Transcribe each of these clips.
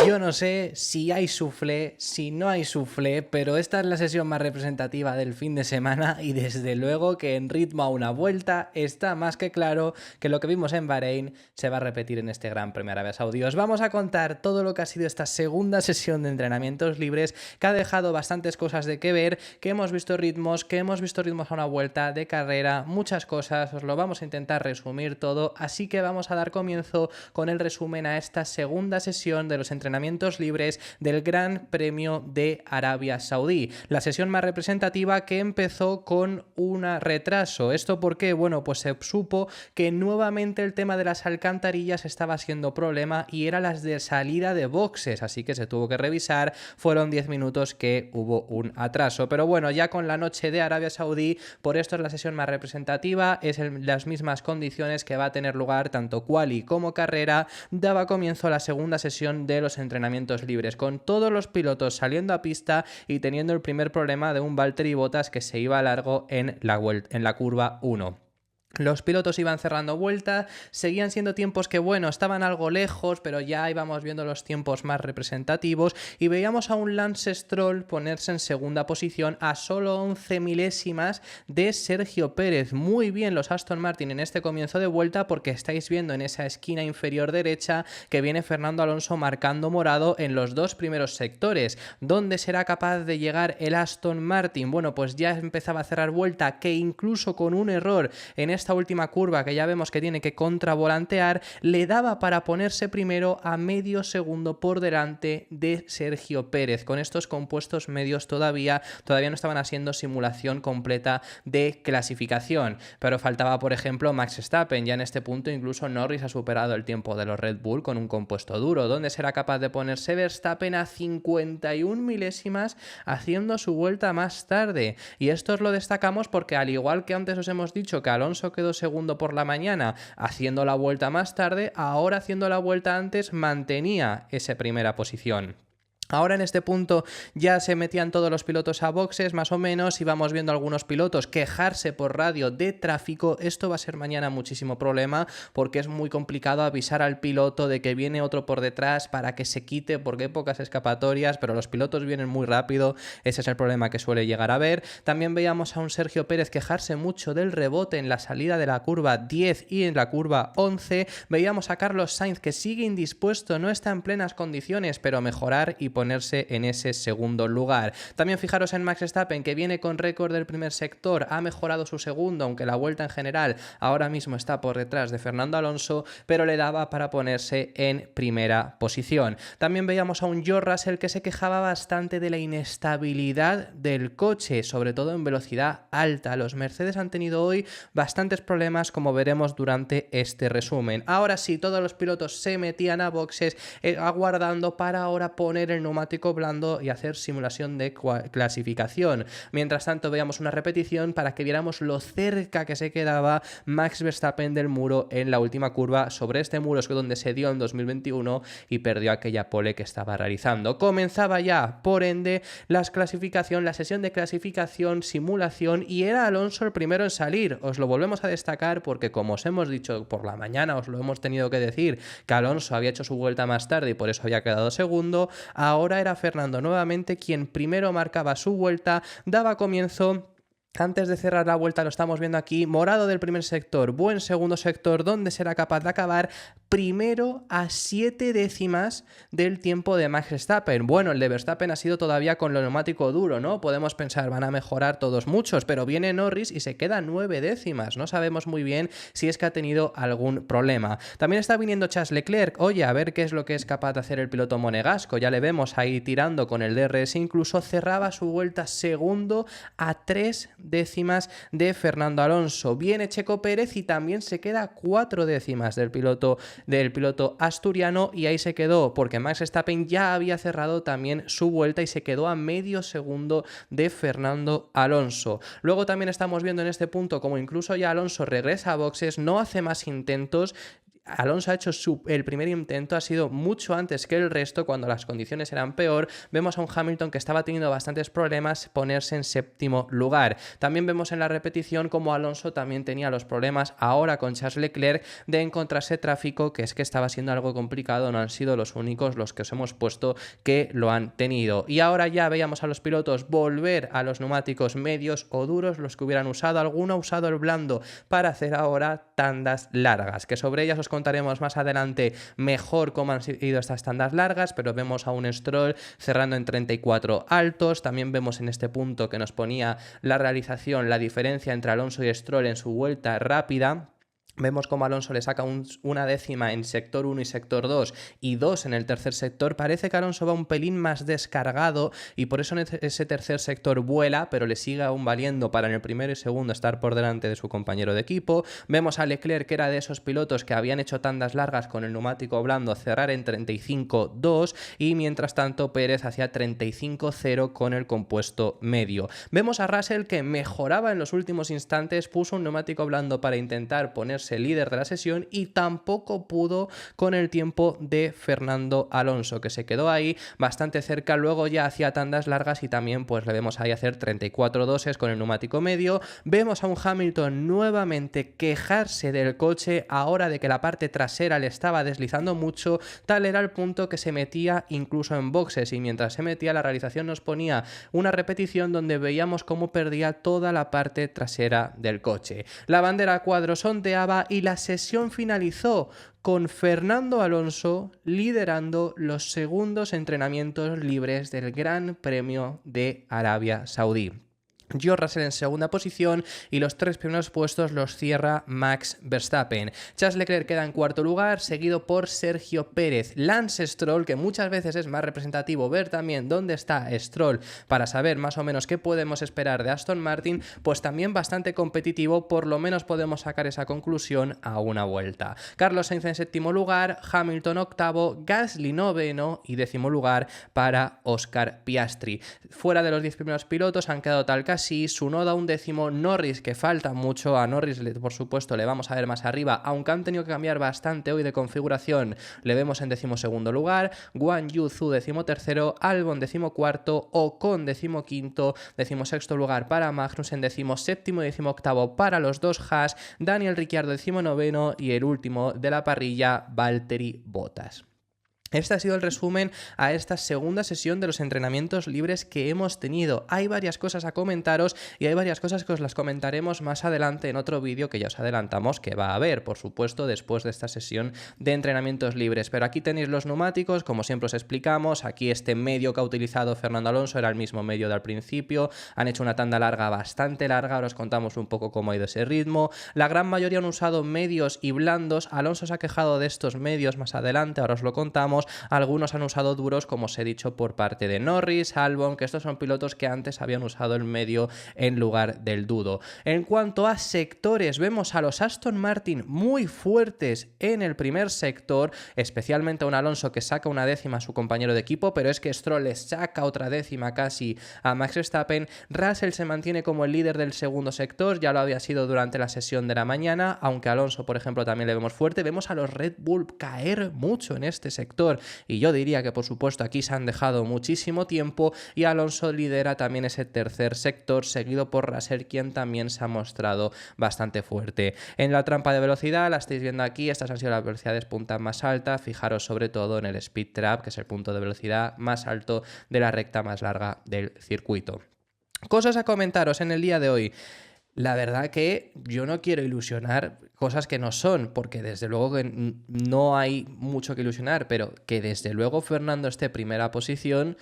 Yo no sé si hay soufflé, si no hay soufflé, pero esta es la sesión más representativa del fin de semana y desde luego que en ritmo a una vuelta está más que claro que lo que vimos en Bahrein se va a repetir en este Gran Premio de Arabia Saudí. Os vamos a contar todo lo que ha sido esta segunda sesión de entrenamientos libres, que ha dejado bastantes cosas de qué ver, que hemos visto ritmos a una vuelta de carrera, muchas cosas, os lo vamos a intentar resumir todo, así que vamos a dar comienzo con el resumen a esta segunda sesión de los entrenamientos libres del Gran Premio de Arabia Saudí. La sesión más representativa que empezó con un retraso. ¿Esto por qué? Bueno, pues se supo que nuevamente el tema de las alcantarillas estaba siendo problema y era las de salida de boxes, así que se tuvo que revisar. Fueron 10 minutos que hubo un atraso. Pero bueno, ya con la noche de Arabia Saudí, por esto es la sesión más representativa, es en las mismas condiciones que va a tener lugar tanto quali como carrera. Daba comienzo a la segunda sesión de los entrenamientos libres, con todos los pilotos saliendo a pista y teniendo el primer problema de un Valtteri Bottas que se iba a largo en la curva 1. Los pilotos iban cerrando vueltas, seguían siendo tiempos que, bueno, estaban algo lejos, pero ya íbamos viendo los tiempos más representativos y veíamos a un Lance Stroll ponerse en segunda posición a solo 11 milésimas de Sergio Pérez. Muy bien los Aston Martin en este comienzo de vuelta, porque estáis viendo en esa esquina inferior derecha que viene Fernando Alonso marcando morado en los dos primeros sectores. ¿Dónde será capaz de llegar el Aston Martin? Bueno, pues ya empezaba a cerrar vuelta, que incluso con un error en esta última curva que ya vemos que tiene que contravolantear, le daba para ponerse primero a medio segundo por delante de Sergio Pérez. Con estos compuestos medios todavía no estaban haciendo simulación completa de clasificación, pero faltaba, por ejemplo, Max Verstappen. Ya en este punto incluso Norris ha superado el tiempo de los Red Bull con un compuesto duro. ¿Dónde será capaz de ponerse Verstappen a 51 milésimas haciendo su vuelta más tarde? Y esto os lo destacamos porque, al igual que antes os hemos dicho que Alonso quedó segundo por la mañana haciendo la vuelta más tarde, ahora haciendo la vuelta antes mantenía esa primera posición. Ahora en este punto ya se metían todos los pilotos a boxes más o menos y vamos viendo a algunos pilotos quejarse por radio de tráfico. Esto va a ser mañana muchísimo problema porque es muy complicado avisar al piloto de que viene otro por detrás para que se quite, porque hay pocas escapatorias, pero los pilotos vienen muy rápido. Ese es el problema que suele llegar a ver. También veíamos a un Sergio Pérez quejarse mucho del rebote en la salida de la curva 10 y en la curva 11. Veíamos a Carlos Sainz que sigue indispuesto, no está en plenas condiciones, pero mejorar y ponerse en ese segundo lugar. También fijaros en Max Verstappen, que viene con récord del primer sector, ha mejorado su segundo, aunque la vuelta en general ahora mismo está por detrás de Fernando Alonso, pero le daba para ponerse en primera posición. También veíamos a un George Russell que se quejaba bastante de la inestabilidad del coche, sobre todo en velocidad alta. Los Mercedes han tenido hoy bastantes problemas, como veremos durante este resumen. Ahora sí, todos los pilotos se metían a boxes, aguardando para ahora poner el neumático blando y hacer simulación de clasificación. Mientras tanto veíamos una repetición para que viéramos lo cerca que se quedaba Max Verstappen del muro en la última curva. Sobre este muro es donde se dio en 2021 y perdió aquella pole que estaba realizando. Comenzaba ya, por ende, la sesión de clasificación, simulación, y era Alonso el primero en salir. Os lo volvemos a destacar porque, como os hemos dicho por la mañana, os lo hemos tenido que decir, que Alonso había hecho su vuelta más tarde y por eso había quedado segundo. Ahora era Fernando nuevamente quien primero marcaba su vuelta, daba comienzo. Antes de cerrar la vuelta, lo estamos viendo aquí, morado del primer sector, buen segundo sector, donde será capaz de acabar primero a 7 décimas del tiempo de Max Verstappen. Bueno, el de Verstappen ha sido todavía con lo neumático duro, ¿no? Podemos pensar, van a mejorar todos muchos, pero viene Norris y se queda 9 décimas. No sabemos muy bien si es que ha tenido algún problema. También está viniendo Charles Leclerc. Oye, a ver qué es lo que es capaz de hacer el piloto monegasco. Ya le vemos ahí tirando con el DRS, incluso cerraba su vuelta segundo a 3 décimas de Fernando Alonso. Viene Checo Pérez y también se queda 4 décimas del piloto asturiano, y ahí se quedó porque Max Verstappen ya había cerrado también su vuelta y se quedó a medio segundo de Fernando Alonso. Luego también estamos viendo en este punto como incluso ya Alonso regresa a boxes, no hace más intentos. Alonso ha hecho el primer intento, ha sido mucho antes que el resto, cuando las condiciones eran peor. Vemos a un Hamilton que estaba teniendo bastantes problemas ponerse en séptimo lugar. También vemos en la repetición como Alonso también tenía los problemas ahora con Charles Leclerc de encontrarse tráfico, que es que estaba siendo algo complicado, no han sido los únicos los que os hemos puesto que lo han tenido. Y ahora ya veíamos a los pilotos volver a los neumáticos medios o duros, los que hubieran usado, alguno ha usado el blando para hacer ahora tandas largas, que sobre ellas os contaremos más adelante mejor cómo han sido estas tandas largas, pero vemos a un Stroll cerrando en 34 altos. También vemos en este punto que nos ponía la realización la diferencia entre Alonso y Stroll en su vuelta rápida. Vemos cómo Alonso le saca una décima en sector 1 y sector 2 y 2 en el tercer sector. Parece que Alonso va un pelín más descargado y por eso en ese tercer sector vuela, pero le sigue aún valiendo para en el primero y segundo estar por delante de su compañero de equipo. Vemos a Leclerc, que era de esos pilotos que habían hecho tandas largas con el neumático blando, cerrar en 35-2 y mientras tanto Pérez hacía 35-0 con el compuesto medio. Vemos a Russell, que mejoraba en los últimos instantes, puso un neumático blando para intentar ponerse líder de la sesión y tampoco pudo con el tiempo de Fernando Alonso, que se quedó ahí bastante cerca. Luego ya hacía tandas largas y también pues le vemos ahí hacer 34 doses con el neumático medio. Vemos a un Hamilton nuevamente quejarse del coche ahora de que la parte trasera le estaba deslizando mucho. Tal era el punto que se metía incluso en boxes, y mientras se metía la realización nos ponía una repetición donde veíamos cómo perdía toda la parte trasera del coche. La bandera a cuadros ondeaba y la sesión finalizó con Fernando Alonso liderando los segundos entrenamientos libres del Gran Premio de Arabia Saudí. George Russell en segunda posición y los 3 primeros puestos los cierra Max Verstappen. Charles Leclerc queda en cuarto lugar, seguido por Sergio Pérez. Lance Stroll, que muchas veces es más representativo ver también dónde está Stroll para saber más o menos qué podemos esperar de Aston Martin, pues también bastante competitivo, por lo menos podemos sacar esa conclusión a una vuelta. Carlos Sainz en séptimo lugar, Hamilton octavo, Gasly noveno y décimo lugar para Oscar Piastri. Fuera de los 10 primeros pilotos han quedado Tsunoda Tsunoda un décimo, Norris, que falta mucho, a Norris por supuesto le vamos a ver más arriba, aunque han tenido que cambiar bastante hoy de configuración, le vemos en 12º lugar, Guan Yu Zhou 13º, Albon 14º, Ocon 15º, 16º lugar para Magnussen, 17º y 18º para los dos Haas, Daniel Ricciardo 19º y el último de la parrilla, Valtteri Bottas. Este ha sido el resumen a esta segunda sesión de los entrenamientos libres que hemos tenido. Hay varias cosas a comentaros y hay varias cosas que os las comentaremos más adelante en otro vídeo que ya os adelantamos que va a haber, por supuesto, después de esta sesión de entrenamientos libres. Pero aquí tenéis los neumáticos, como siempre os explicamos. Aquí este medio que ha utilizado Fernando Alonso era el mismo medio del principio. Han hecho una tanda larga, bastante larga. Ahora os contamos un poco cómo ha ido ese ritmo. La gran mayoría han usado medios y blandos. Alonso se ha quejado de estos medios más adelante, ahora os lo contamos. Algunos han usado duros, como os he dicho, por parte de Norris, Albon, que estos son pilotos que antes habían usado el medio en lugar del duro. En cuanto a sectores, vemos a los Aston Martin muy fuertes en el primer sector, especialmente a un Alonso que saca una décima a su compañero de equipo, pero es que Stroll le saca otra décima casi a Max Verstappen. Russell se mantiene como el líder del segundo sector, ya lo había sido durante la sesión de la mañana, aunque Alonso, por ejemplo, también le vemos fuerte. Vemos a los Red Bull caer mucho en este sector y yo diría que por supuesto aquí se han dejado muchísimo tiempo, y Alonso lidera también ese tercer sector, seguido por Russell, quien también se ha mostrado bastante fuerte. En la trampa de velocidad, la estáis viendo aquí, estas han sido las velocidades punta más altas. Fijaros sobre todo en el speed trap, que es el punto de velocidad más alto de la recta más larga del circuito. Cosas a comentaros en el día de hoy. La verdad que yo no quiero ilusionar cosas que no son, porque desde luego que no hay mucho que ilusionar, pero que desde luego Fernando esté primera posición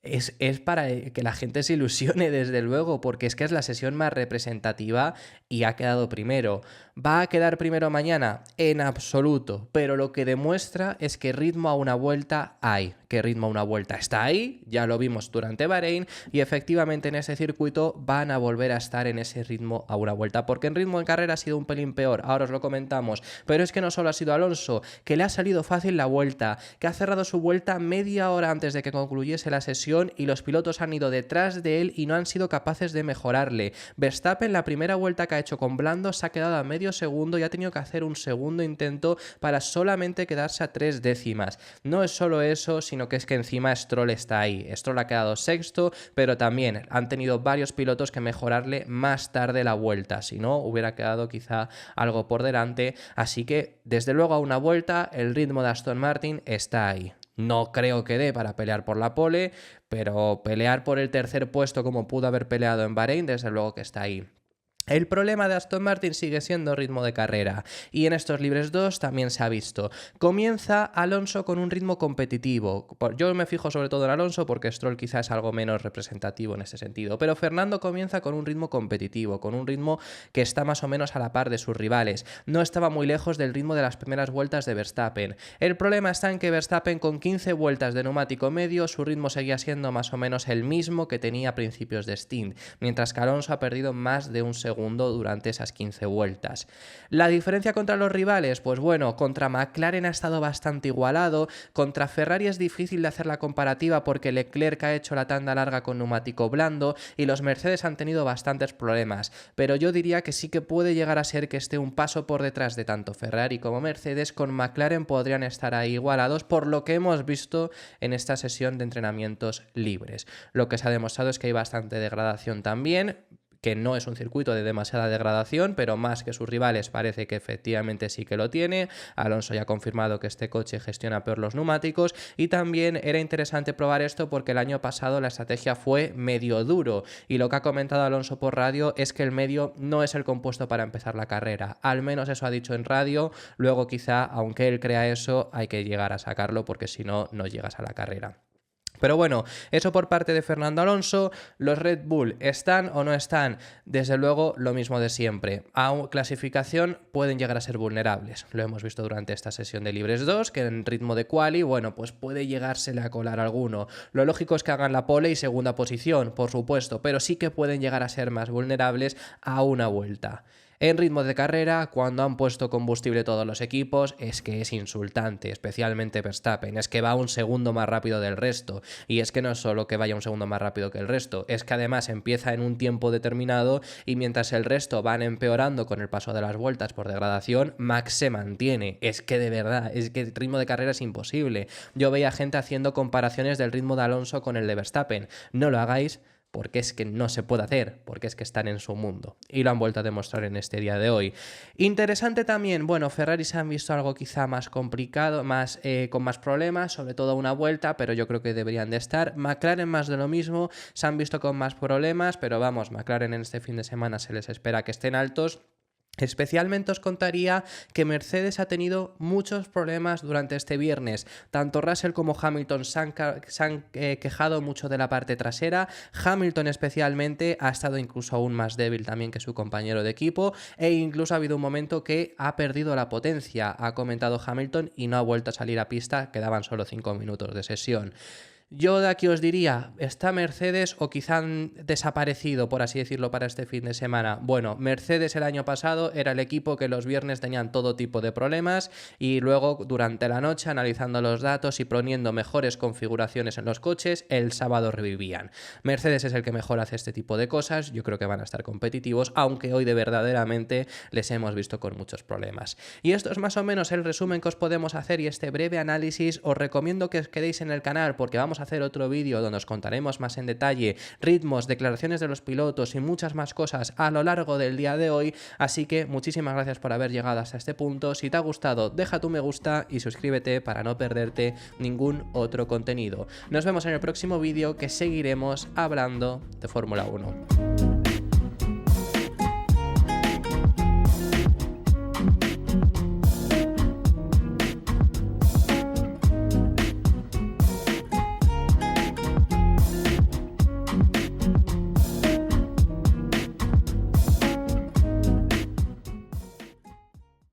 es para que la gente se ilusione, desde luego, porque es que es la sesión más representativa y ha quedado primero. ¿Va a quedar primero mañana? En absoluto, pero lo que demuestra es que ritmo a una vuelta hay, que ritmo a una vuelta está ahí, ya lo vimos durante Bahrein, y efectivamente en ese circuito van a volver a estar en ese ritmo a una vuelta, porque en ritmo en carrera ha sido un pelín peor, ahora os lo comentamos, pero es que no solo ha sido Alonso, que le ha salido fácil la vuelta, que ha cerrado su vuelta media hora antes de que concluyese la sesión, sillón y los pilotos han ido detrás de él y no han sido capaces de mejorarle. Verstappen, la primera vuelta que ha hecho con blandos, se ha quedado a medio segundo y ha tenido que hacer un segundo intento para solamente quedarse a 3 décimas. No es solo eso, sino que es que encima Stroll está ahí. Stroll ha quedado sexto, pero también han tenido varios pilotos que mejorarle más tarde la vuelta, si no hubiera quedado quizá algo por delante. Así que desde luego a una vuelta el ritmo de Aston Martin está ahí. No creo que dé para pelear por la pole, pero pelear por el tercer puesto como pudo haber peleado en Bahrein, desde luego que está ahí. El problema de Aston Martin sigue siendo ritmo de carrera, y en estos libres 2 también se ha visto. Comienza Alonso con un ritmo competitivo. Yo me fijo sobre todo en Alonso porque Stroll quizás es algo menos representativo en ese sentido, pero Fernando comienza con un ritmo competitivo, con un ritmo que está más o menos a la par de sus rivales. No estaba muy lejos del ritmo de las primeras vueltas de Verstappen. El problema está en que Verstappen, con 15 vueltas de neumático medio, su ritmo seguía siendo más o menos el mismo que tenía a principios de stint, mientras que Alonso ha perdido más de un segundo durante esas 15 vueltas. La diferencia contra los rivales, pues bueno, contra McLaren ha estado bastante igualado, contra Ferrari es difícil de hacer la comparativa porque Leclerc ha hecho la tanda larga con neumático blando y los Mercedes han tenido bastantes problemas, pero yo diría que sí que puede llegar a ser que esté un paso por detrás de tanto Ferrari como Mercedes. Con McLaren podrían estar ahí igualados por lo que hemos visto en esta sesión de entrenamientos libres. Lo que se ha demostrado es que hay bastante degradación también, que no es un circuito de demasiada degradación, pero más que sus rivales parece que efectivamente sí que lo tiene. Alonso ya ha confirmado que este coche gestiona peor los neumáticos, y también era interesante probar esto porque el año pasado la estrategia fue medio duro, y lo que ha comentado Alonso por radio es que el medio no es el compuesto para empezar la carrera. Al menos eso ha dicho en radio. Luego quizá, aunque él crea eso, hay que llegar a sacarlo porque si no, no llegas a la carrera. Pero bueno, eso por parte de Fernando Alonso. ¿Los Red Bull están o no están? Desde luego lo mismo de siempre. A clasificación pueden llegar a ser vulnerables. Lo hemos visto durante esta sesión de libres 2, que en ritmo de quali, bueno, pues puede llegársele a colar alguno. Lo lógico es que hagan la pole y segunda posición, por supuesto, pero sí que pueden llegar a ser más vulnerables a una vuelta. En ritmo de carrera, cuando han puesto combustible todos los equipos, es que es insultante, especialmente Verstappen. Es que va un segundo más rápido del resto. Y es que no es solo que vaya un segundo más rápido que el resto, es que además empieza en un tiempo determinado y mientras el resto van empeorando con el paso de las vueltas por degradación, Max se mantiene. Es que de verdad, es que el ritmo de carrera es imposible. Yo veía gente haciendo comparaciones del ritmo de Alonso con el de Verstappen. No lo hagáis, porque es que no se puede hacer, porque es que están en su mundo. Y lo han vuelto a demostrar en este día de hoy. Interesante también, bueno, Ferrari se han visto algo quizá más complicado, con más problemas, sobre todo una vuelta, pero yo creo que deberían de estar. McLaren más de lo mismo, se han visto con más problemas, pero vamos, McLaren en este fin de semana se les espera que estén altos. Especialmente os contaría que Mercedes ha tenido muchos problemas durante este viernes. Tanto Russell como Hamilton se han quejado mucho de la parte trasera. Hamilton especialmente ha estado incluso aún más débil también que su compañero de equipo, e incluso ha habido un momento que ha perdido la potencia, ha comentado Hamilton, y no ha vuelto a salir a pista. Quedaban solo 5 minutos de sesión. Yo de aquí os diría, ¿está Mercedes o quizá han desaparecido, por así decirlo, para este fin de semana? Bueno, Mercedes el año pasado era el equipo que los viernes tenían todo tipo de problemas y luego durante la noche, analizando los datos y poniendo mejores configuraciones en los coches, el sábado revivían. Mercedes es el que mejor hace este tipo de cosas. Yo creo que van a estar competitivos, aunque hoy de verdaderamente les hemos visto con muchos problemas. Y esto es más o menos el resumen que os podemos hacer y este breve análisis. Os recomiendo que os quedéis en el canal porque vamos a hacer otro vídeo donde os contaremos más en detalle ritmos, declaraciones de los pilotos y muchas más cosas a lo largo del día de hoy. Así que muchísimas gracias por haber llegado hasta este punto. Si te ha gustado, deja tu me gusta y suscríbete para no perderte ningún otro contenido. Nos vemos en el próximo vídeo, que seguiremos hablando de Fórmula 1.